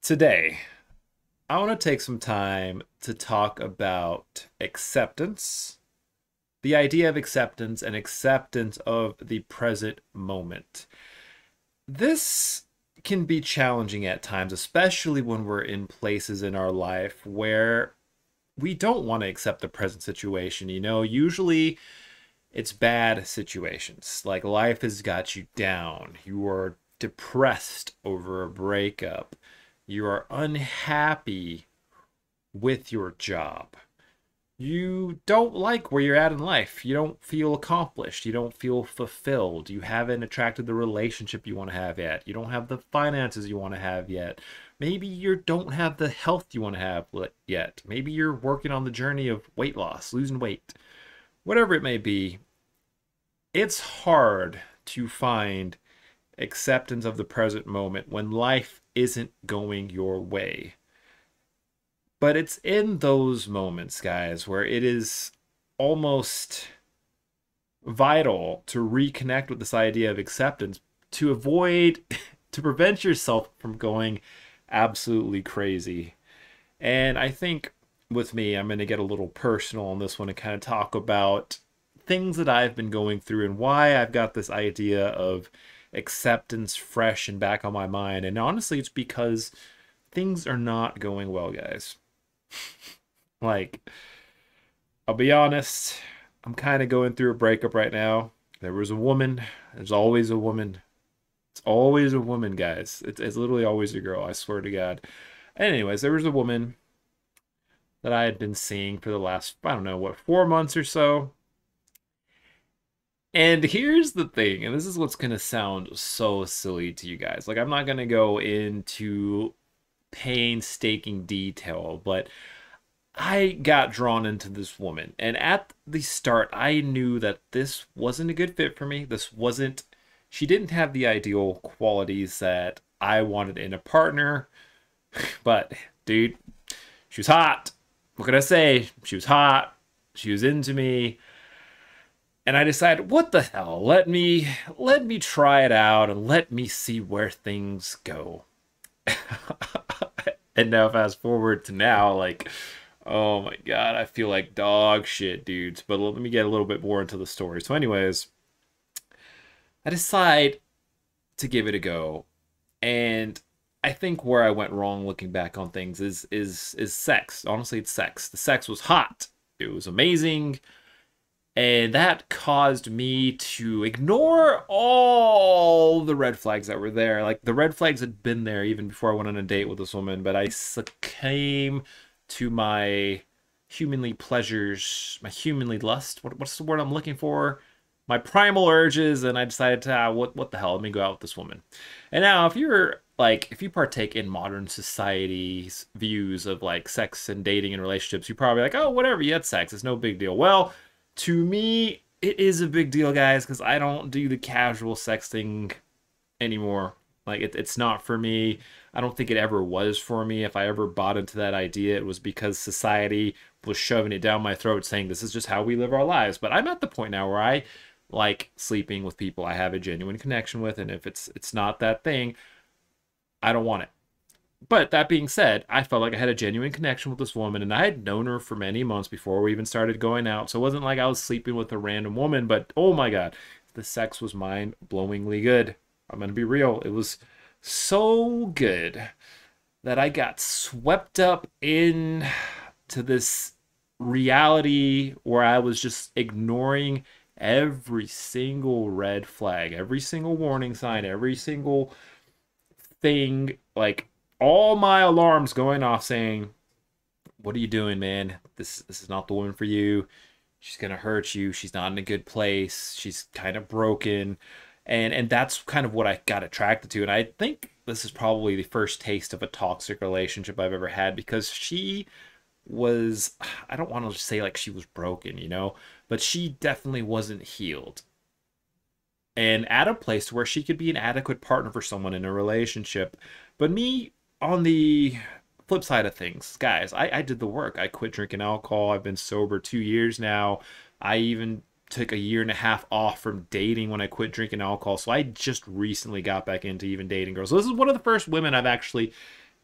Today, I want to take some time to talk about acceptance, the idea of acceptance, and acceptance of the present moment. This can be challenging at times, especially when we're in places in our life where we don't want to accept the present situation. Usually it's bad situations, like life has got you down. You are depressed over a breakup. You are unhappy with your job. You don't like where you're at in life. You don't feel accomplished. You don't feel fulfilled. You haven't attracted the relationship you want to have yet. You don't have the finances you want to have yet. Maybe you don't have the health you want to have yet. Maybe you're working on the journey of weight loss, losing weight. Whatever it may be, it's hard to find acceptance of the present moment when life isn't going your way. But it's in those moments, guys, where it is almost vital to reconnect with this idea of acceptance to avoid, to prevent yourself from going absolutely crazy. And I think with me, I'm going to get a little personal on this one and kind of talk about things that I've been going through and why I've got this idea of acceptance fresh and back on my mind. And honestly, it's because things are not going well, guys. Like, I'll be honest, I'm kind of going through a breakup right now. There was a woman. There's always a woman. It's always a woman, guys. It's literally always a girl, I swear to God. Anyways, there was a woman that I had been seeing for the last, I don't know, 4 months or so. And here's the thing, and this is what's going to sound so silly to you guys. Like, I'm not going to go into painstaking detail, but I got drawn into this woman. And at the start, I knew that this wasn't a good fit for me. She didn't have the ideal qualities that I wanted in a partner. But, dude, she was hot. What can I say? She was hot. She was into me. And I decided, what the hell? Let me try it out and let me see where things go. And now fast forward to now, like, oh my God, I feel like dog shit, dudes. But let me get a little bit more into the story. So anyways, I decide to give it a go. And I think where I went wrong looking back on things is sex. Honestly, it's sex. The sex was hot. It was amazing. And that caused me to ignore all the red flags that were there. Like, the red flags had been there even before I went on a date with this woman, but I succumbed to my humanly pleasures, my humanly lust. What's the word I'm looking for? My primal urges, and I decided to, what the hell, let me go out with this woman. And now, if you partake in modern society's views of, like, sex and dating and relationships, you're probably like, oh, whatever, you had sex, it's no big deal. Well, to me, it is a big deal, guys, because I don't do the casual sex thing anymore. Like, it's not for me. I don't think it ever was for me. If I ever bought into that idea, it was because society was shoving it down my throat saying this is just how we live our lives. But I'm at the point now where I like sleeping with people I have a genuine connection with, and if it's not that thing, I don't want it. But that being said, I felt like I had a genuine connection with this woman, and I had known her for many months before we even started going out. So it wasn't like I was sleeping with a random woman, but oh my God, the sex was mind-blowingly good. I'm going to be real. It was so good that I got swept up in to this reality where I was just ignoring every single red flag, every single warning sign, every single thing, like, all my alarms going off saying, what are you doing, man? This is not the woman for you. She's going to hurt you. She's not in a good place. She's kind of broken. And that's kind of what I got attracted to. And I think this is probably the first taste of a toxic relationship I've ever had, because she was, I don't want to just say like she was broken, but she definitely wasn't healed. And at a place where she could be an adequate partner for someone in a relationship. But me, on the flip side of things, guys, I did the work. I quit drinking alcohol. I've been sober 2 years now. I even took a year and a half off from dating when I quit drinking alcohol. So I just recently got back into even dating girls. So this is one of the first women I've actually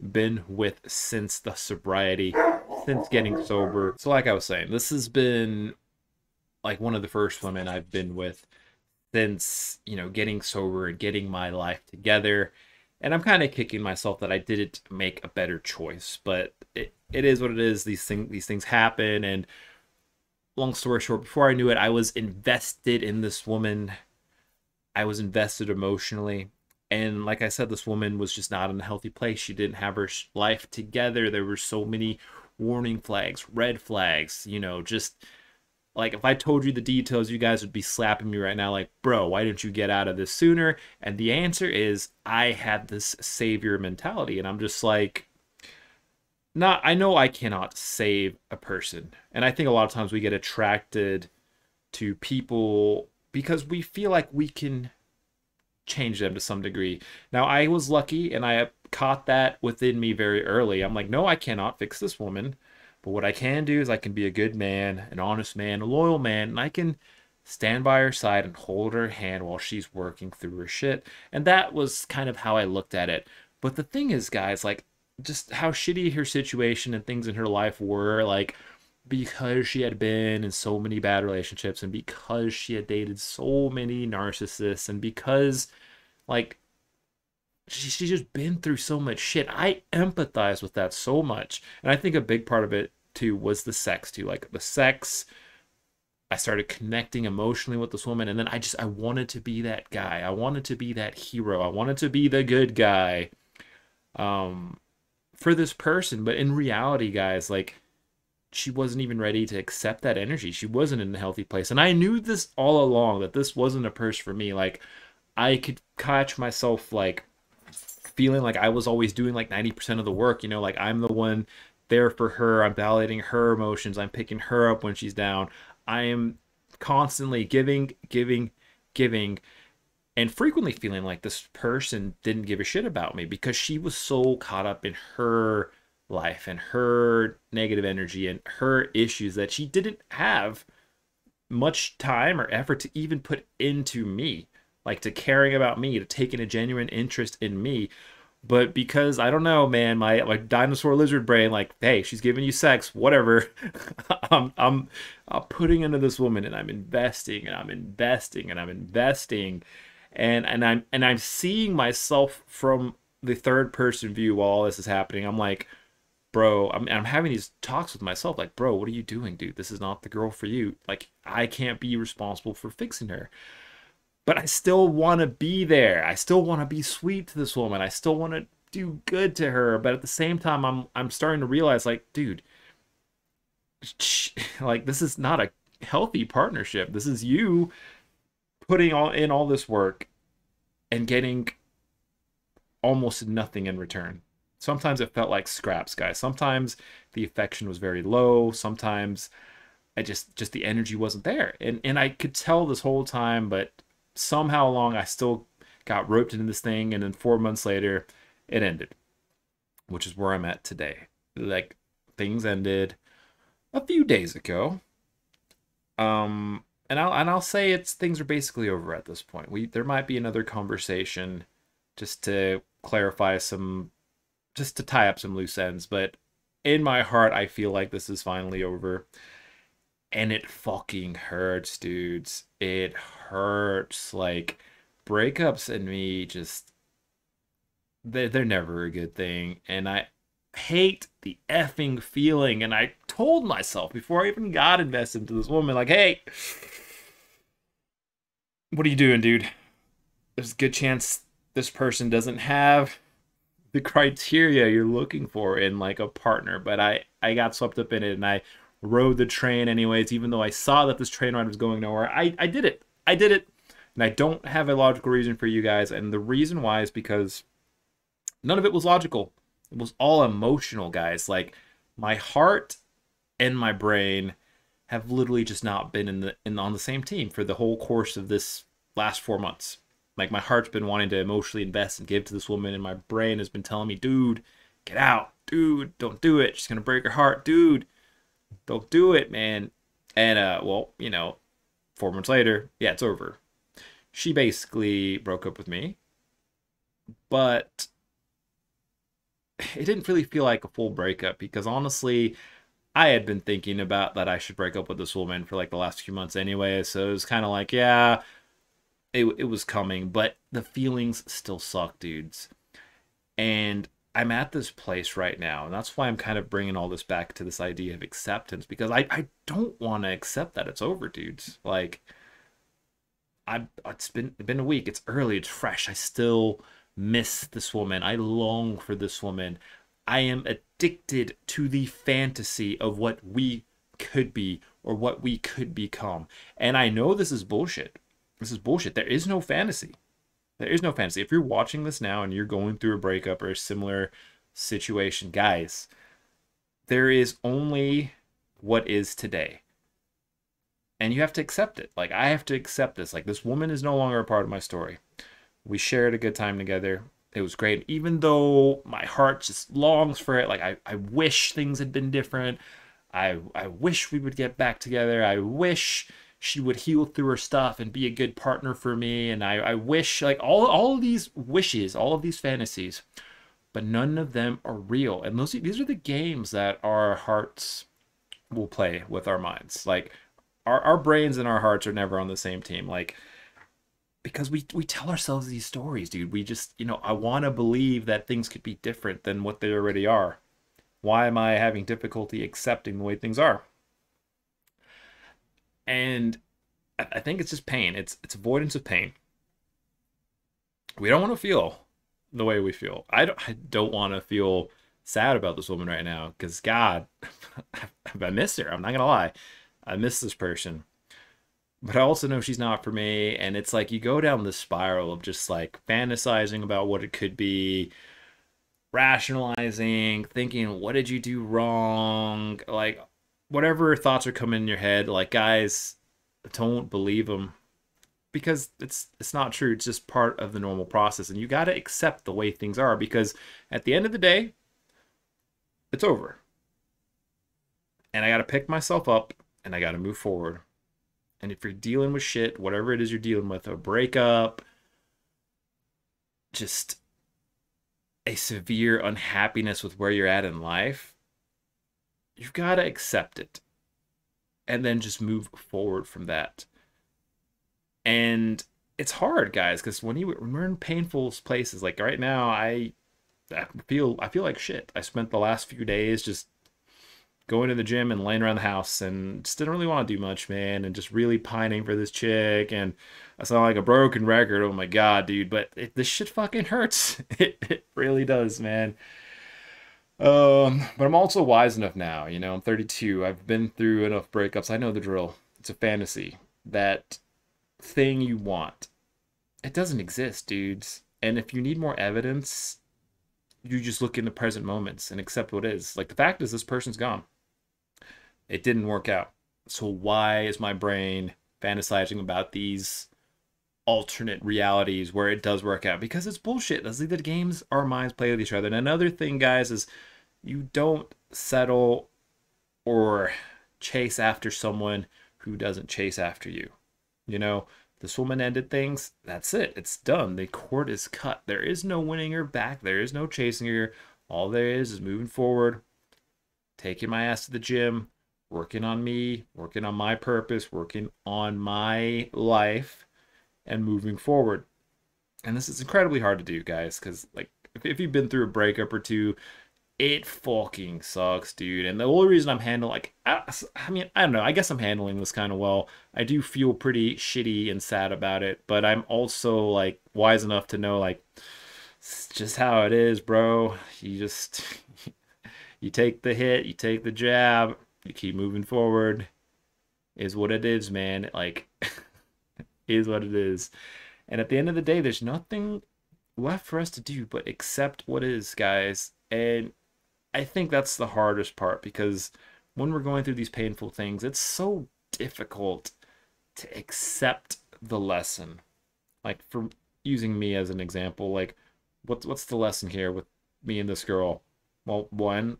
been with since the sobriety, since getting sober. So like I was saying, this has been like one of the first women I've been with since, getting sober and getting my life together. And I'm kind of kicking myself that I didn't make a better choice, but it is what it is. These things happen. And long story short, before I knew it, I was invested in this woman. I was invested emotionally. And like I said, this woman was just not in a healthy place. She didn't have her life together. There were so many warning flags, red flags, just like if I told you the details, you guys would be slapping me right now, like, bro, why didn't you get out of this sooner? And the answer is I had this savior mentality, and I'm just like, not. I know I cannot save a person, and I think a lot of times we get attracted to people because we feel like we can change them to some degree. Now, I was lucky and I caught that within me very early. I'm like, no, I cannot fix this woman. But what I can do is I can be a good man, an honest man, a loyal man, and I can stand by her side and hold her hand while she's working through her shit. And that was kind of how I looked at it. But the thing is, guys, like, just how shitty her situation and things in her life were, like, because she had been in so many bad relationships and because she had dated so many narcissists and because like she's just been through so much shit. I empathize with that so much. And I think a big part of it too was the sex too. Like the sex, I started connecting emotionally with this woman and then I wanted to be that guy. I wanted to be that hero. I wanted to be the good guy um for this person, but in reality, guys, like she wasn't even ready to accept that energy. She wasn't in a healthy place. And I knew this all along that this wasn't a person for me. Like I could catch myself like feeling like I was always doing like 90% of the work, like I'm the one there for her. I'm validating her emotions. I'm picking her up when she's down. I am constantly giving, giving, giving, and frequently feeling like this person didn't give a shit about me because she was so caught up in her life and her negative energy and her issues that she didn't have much time or effort to even put into me, like to caring about me, to taking a genuine interest in me. But because I don't know, man, my dinosaur lizard brain, like, hey, she's giving you sex, whatever. I'm putting into this woman, and I'm investing, and I'm investing, and I'm investing, and I'm seeing myself from the third person view while all this is happening. I'm like, bro, I'm having these talks with myself, like, bro, what are you doing, dude? This is not the girl for you. Like, I can't be responsible for fixing her, but I still want to be there. I still want to be sweet to this woman. I still want to do good to her. But at the same time, I'm starting to realize, like, dude, like this is not a healthy partnership. This is you putting all this work and getting almost nothing in return. Sometimes it felt like scraps, guys. Sometimes the affection was very low. Sometimes I just the energy wasn't there. And I could tell this whole time, but somehow along I still got roped into this thing and then 4 months later it ended, which is where I'm at today. Like things ended a few days ago. And I'll say it's things are basically over at this point. There might be another conversation just to clarify some just to tie up some loose ends, but in my heart I feel like this is finally over. And it fucking hurts, dudes. It hurts. Like breakups and me just they're never a good thing. And I hate the effing feeling. And I told myself before I even got invested into this woman, like, hey, what are you doing, dude? There's a good chance this person doesn't have the criteria you're looking for in like a partner. But I got swept up in it and I rode the train anyways, even though I saw that this train ride was going nowhere. I did it. I did it. And I don't have a logical reason for you guys. And the reason why is because none of it was logical. It was all emotional, guys. Like my heart and my brain have literally just not been on the same team for the whole course of this last 4 months. Like my heart's been wanting to emotionally invest and give to this woman, and my brain has been telling me, dude, get out, dude, don't do it. She's gonna break her heart, dude. Don't do it, man. And well, 4 months later, yeah, it's over. She basically broke up with me, but it didn't really feel like a full breakup because honestly, I had been thinking about that I should break up with this woman for like the last few months anyway. So it was kind of like, yeah, it was coming, but the feelings still suck, dudes. And I'm at this place right now, and that's why I'm kind of bringing all this back to this idea of acceptance because I don't want to accept that it's over, dudes. Like it's been a week. It's early. It's fresh. I still miss this woman. I long for this woman. I am addicted to the fantasy of what we could be or what we could become. And I know this is bullshit. This is bullshit. There is no fantasy. There is no fantasy. If you're watching this now and you're going through a breakup or a similar situation, guys, there is only what is today. And you have to accept it. Like, I have to accept this. Like, this woman is no longer a part of my story. We shared a good time together. It was great. Even though my heart just longs for it, like, I wish things had been different. I wish we would get back together. I wish she would heal through her stuff and be a good partner for me. And I wish, like, all of these wishes, all of these fantasies, but none of them are real. And these are the games that our hearts will play with our minds. Like, our brains and our hearts are never on the same team. Like, because we tell ourselves these stories, dude. We just, I want to believe that things could be different than what they already are. Why am I having difficulty accepting the way things are? And I think it's just pain. It's avoidance of pain. We don't want to feel the way we feel. I don't want to feel sad about this woman right now because God, I miss her. I'm not gonna lie. I miss this person. But I also know she's not for me. And it's like you go down this spiral of just like fantasizing about what it could be, rationalizing, thinking, what did you do wrong? Like, whatever thoughts are coming in your head, like, guys, don't believe them because it's not true. It's just part of the normal process. And you got to accept the way things are because at the end of the day, it's over. And I got to pick myself up and I got to move forward. And if you're dealing with shit, whatever it is you're dealing with, a breakup, just a severe unhappiness with where you're at in life, you've got to accept it and then just move forward from that. And it's hard, guys, because when we're in painful places, like right now, I feel like shit. I spent the last few days just going to the gym and laying around the house and just didn't really want to do much, man, and just really pining for this chick. And I sound like a broken record. Oh my God, dude. But this shit fucking hurts. It really does, man. But I'm also wise enough now. I'm 32. I've been through enough breakups. I know the drill. It's a fantasy. That thing you want, it doesn't exist, dudes. And if you need more evidence, you just look in the present moments and accept what is. Like, the fact is, this person's gone. It didn't work out. So why is my brain fantasizing about these alternate realities where it does work out? Because it's bullshit. That's like the games our minds play with each other. And another thing, guys, is you don't settle or chase after someone who doesn't chase after you. This woman ended things. That's it. It's done. The cord is cut. There is no winning her back. There is no chasing her. All there is moving forward, taking my ass to the gym, working on me, working on my purpose, working on my life, and moving forward. And this is incredibly hard to do, guys, because like if you've been through a breakup or two, it fucking sucks, dude. And the only reason I'm handling, like, I mean, I don't know. I guess I'm handling this kind of well. I do feel pretty shitty and sad about it, but I'm also like wise enough to know, like, it's just how it is, bro. You just you take the hit, you take the jab, you keep moving forward. Is what it is, man. Like, is what it is. And at the end of the day, there's nothing left for us to do but accept what is, guys. And I think that's the hardest part because when we're going through these painful things, it's so difficult to accept the lesson. Like, for using me as an example, like, what's the lesson here with me and this girl? Well, one,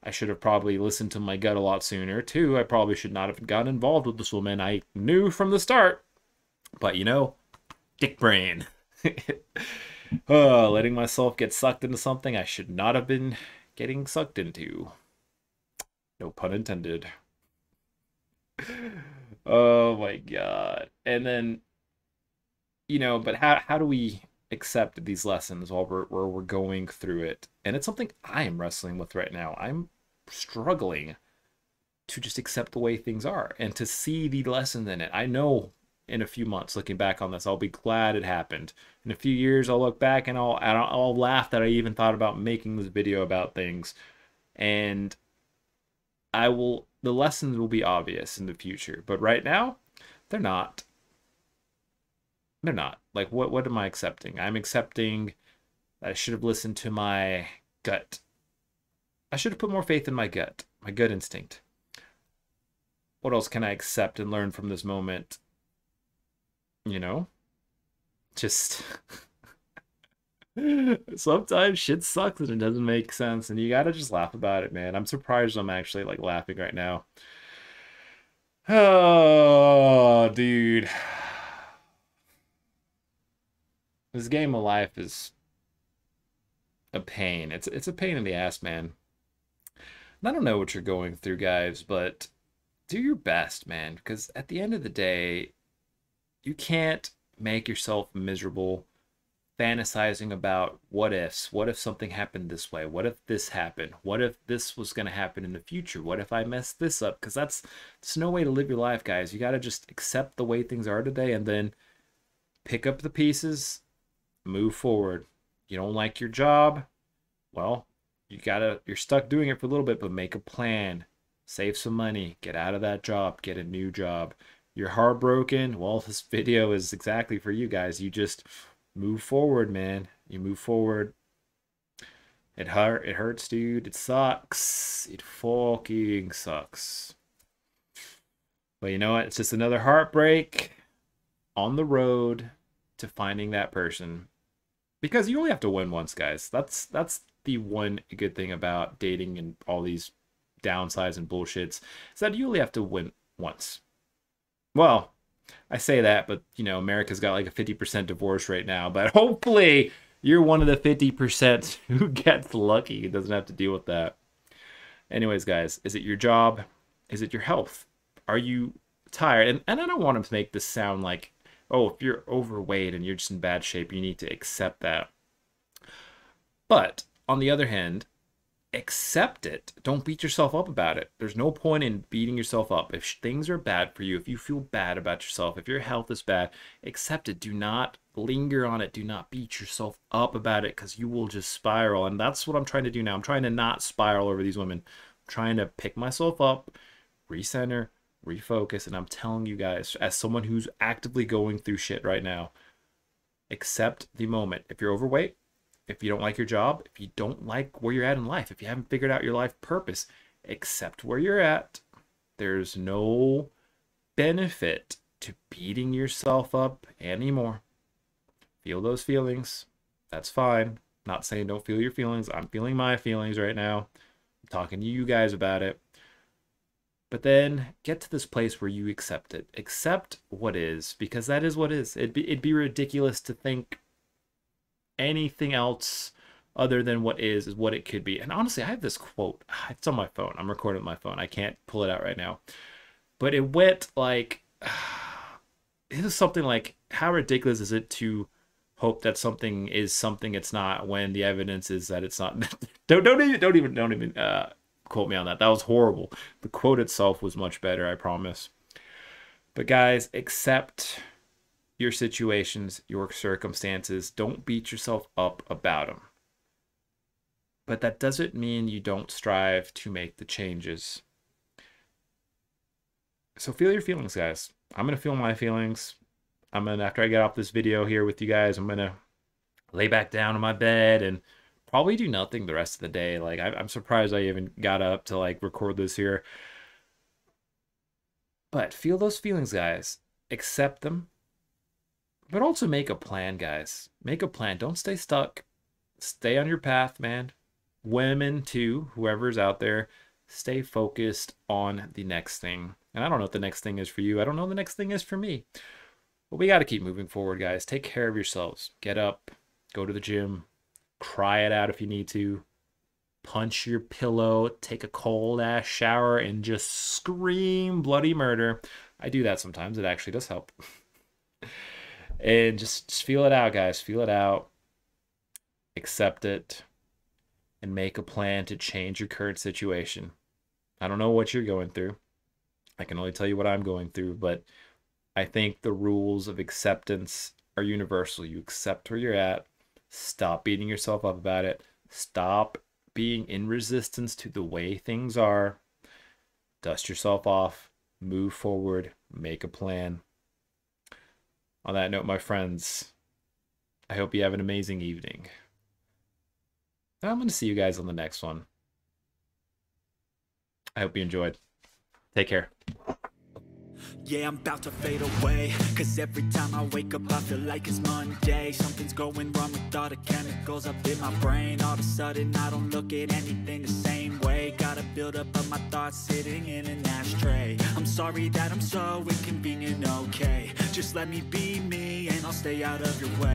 I should have probably listened to my gut a lot sooner. Two, I probably should not have gotten involved with this woman. I knew from the start, but dick brain. Letting myself get sucked into something I should not have been getting sucked into. No pun intended. Oh my God. And then, but how do we accept these lessons while we're going through it? And it's something I am wrestling with right now. I'm struggling to just accept the way things are and to see the lesson in it. I know in a few months, looking back on this, I'll be glad it happened. In a few years, I'll look back and I'll laugh that I even thought about making this video about things. And the lessons will be obvious in the future. But right now, they're not. They're not. Like, what am I accepting? I'm accepting that I should have listened to my gut. I should have put more faith in my gut instinct. What else can I accept and learn from this moment? You know, just sometimes shit sucks and it doesn't make sense, and you gotta just laugh about it, man. I'm surprised I'm actually like laughing right now. Oh, dude, this game of life is a pain. It's a pain in the ass, man. And I don't know what you're going through, guys, but do your best, man, because at the end of the day, you can't make yourself miserable fantasizing about what ifs. What if something happened this way? What if this happened? What if this was going to happen in the future? What if I messed this up? Because there's no way to live your life, guys. You got to just accept the way things are today and then pick up the pieces, move forward. You don't like your job? Well, you're stuck doing it for a little bit, but make a plan. Save some money, get out of that job, get a new job. You're heartbroken? Well, this video is exactly for you guys. You just move forward, man. You move forward. It hurts, dude. It sucks. It fucking sucks. But you know what? It's just another heartbreak on the road to finding that person. Because you only have to win once, guys. That's the one good thing about dating and all these downsides and bullshits, is that you only have to win once. Well, I say that, but America's got like a 50% divorce right now. But hopefully you're one of the 50% who gets lucky and doesn't have to deal with that. Anyways, guys, is it your job? Is it your health? Are you tired? And I don't want to make this sound like, oh, if you're overweight and you're just in bad shape, you need to accept that. But on the other hand, accept it. Don't beat yourself up about it. There's no point in beating yourself up. If things are bad for you, if you feel bad about yourself, if your health is bad, accept it. Do not linger on it. Do not beat yourself up about it, because you will just spiral. And that's what I'm trying to do now. I'm trying to not spiral over these women. I'm trying to pick myself up, recenter, refocus. And I'm telling you guys, as someone who's actively going through shit right now, accept the moment. If you're overweight, if you don't like your job, if you don't like where you're at in life, if you haven't figured out your life purpose, accept where you're at. There's no benefit to beating yourself up anymore. Feel those feelings. That's fine. Not saying don't feel your feelings. I'm feeling my feelings right now. I'm talking to you guys about it. But then get to this place where you accept it. Accept what is, because that is what is. It'd be ridiculous to think anything else other than what is what it could be. And honestly, I have this quote. It's on my phone. I'm recording with my phone. I can't pull it out right now. But it went like, it was something like, how ridiculous is it to hope that something is something it's not when the evidence is that it's not. don't even quote me on that. That was horrible. The quote itself was much better, I promise. But guys, accept your situations, your circumstances. Don't beat yourself up about them. But that doesn't mean you don't strive to make the changes. So feel your feelings, guys. I'm going to feel my feelings. After I get off this video here with you guys, I'm going to lay back down in my bed and probably do nothing the rest of the day. Like, I'm surprised I even got up to like record this here. But feel those feelings, guys. Accept them. But also make a plan, guys. Make a plan. Don't stay stuck. Stay on your path, man. Women, too, whoever's out there, stay focused on the next thing. And I don't know what the next thing is for you. I don't know what the next thing is for me. But we got to keep moving forward, guys. Take care of yourselves. Get up. Go to the gym, cry it out if you need to, punch your pillow, take a cold ass shower, and just scream bloody murder. I do that sometimes. It actually does help. And just feel it out, guys. Feel it out. Accept it. And make a plan to change your current situation. I don't know what you're going through. I can only tell you what I'm going through, but I think the rules of acceptance are universal. You accept where you're at. Stop beating yourself up about it. Stop being in resistance to the way things are. Dust yourself off. Move forward. Make a plan. On that note, my friends, I hope you have an amazing evening. I'm going to see you guys on the next one. I hope you enjoyed. Take care. Yeah, I'm about to fade away, cause every time I wake up I feel like it's Monday. Something's going wrong with all the chemicals up in my brain. All of a sudden I don't look at anything the same way. Gotta build up of my thoughts sitting in an ashtray. I'm sorry that I'm so inconvenient, okay. Just let me be me and I'll stay out of your way.